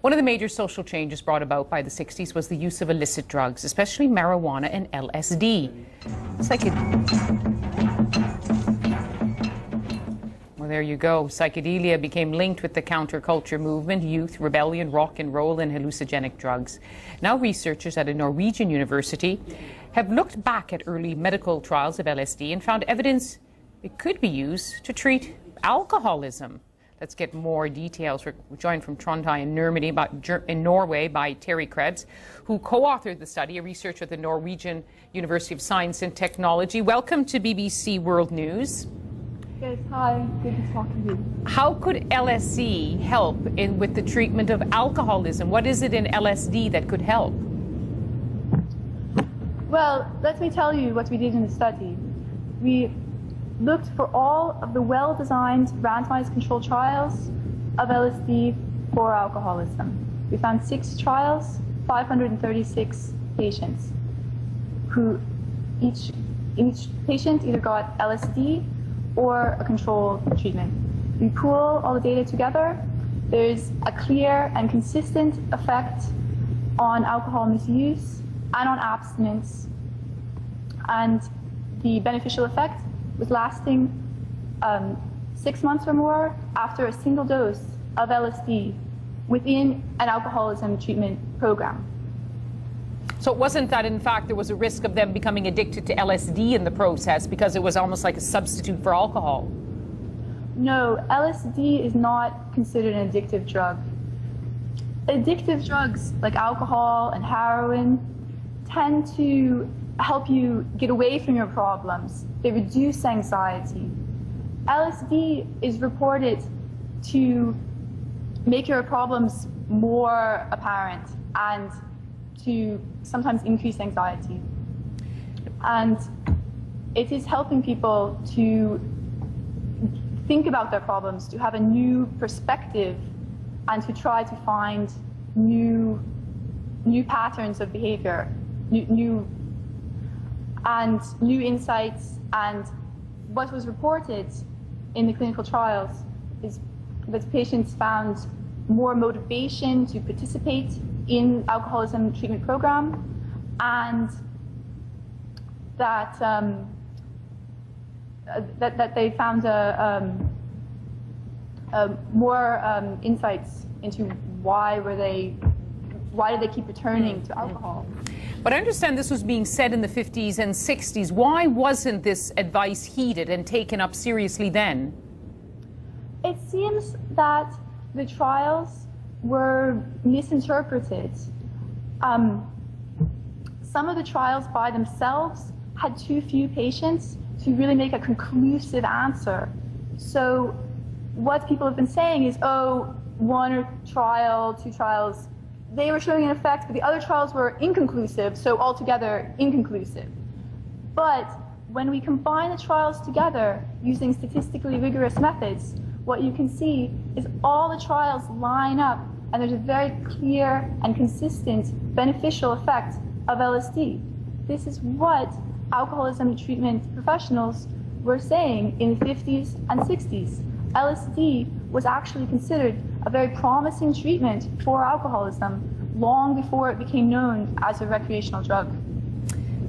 One of the major social changes brought about by the 60s was the use of illicit drugs, especially marijuana and LSD. Well, there you go. Psychedelia became linked with the counterculture movement, youth, rebellion, rock and roll, and hallucinogenic drugs. Now researchers at a Norwegian university have looked back at early medical trials of LSD and found evidence it could be used to treat alcoholism. Let's get more details. We're joined from Trondheim in Norway by Terry Krebs, who co-authored the study, a researcher at the Norwegian University of Science and Technology. Welcome to BBC World News. Yes, hi. Good to talk to you. How could LSD help with the treatment of alcoholism? What is it in LSD that could help? Well, let me tell you what we did in the study. We looked for all of the well-designed randomized controlled trials of LSD for alcoholism. We found 6 trials, 536 patients, who each patient either got LSD or a control treatment. We pool all the data together. There's a clear and consistent effect on alcohol misuse and on abstinence. And the beneficial effect was lasting 6 months or more after a single dose of LSD within an alcoholism treatment program. So it wasn't that, in fact, there was a risk of them becoming addicted to LSD in the process because it was almost like a substitute for alcohol? No, LSD is not considered an addictive drug. Addictive drugs like alcohol and heroin tend to help you get away from your problems. They reduce anxiety. LSD is reported to make your problems more apparent and to sometimes increase anxiety. And it is helping people to think about their problems, to have a new perspective, and to try to find new patterns of behavior, new insights. And what was reported in the clinical trials is that patients found more motivation to participate in alcoholism treatment program, and that that they found more insights into why did they keep returning to alcohol. But I understand this was being said in the 50s and 60s. Why wasn't this advice heeded and taken up seriously then? It seems that the trials were misinterpreted. Some of the trials by themselves had too few patients to really make a conclusive answer. So what people have been saying is, oh, 1 trial, 2 trials, they were showing an effect, but the other trials were inconclusive, so altogether inconclusive. But when we combine the trials together using statistically rigorous methods, what you can see is all the trials line up, and there's a very clear and consistent beneficial effect of LSD. This is what alcoholism treatment professionals were saying in the 50s and 60s. LSD was actually considered a very promising treatment for alcoholism long before it became known as a recreational drug.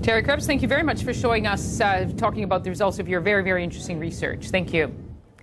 Terry Krebs, thank you very much for showing us, talking about the results of your very, very interesting research. Thank you.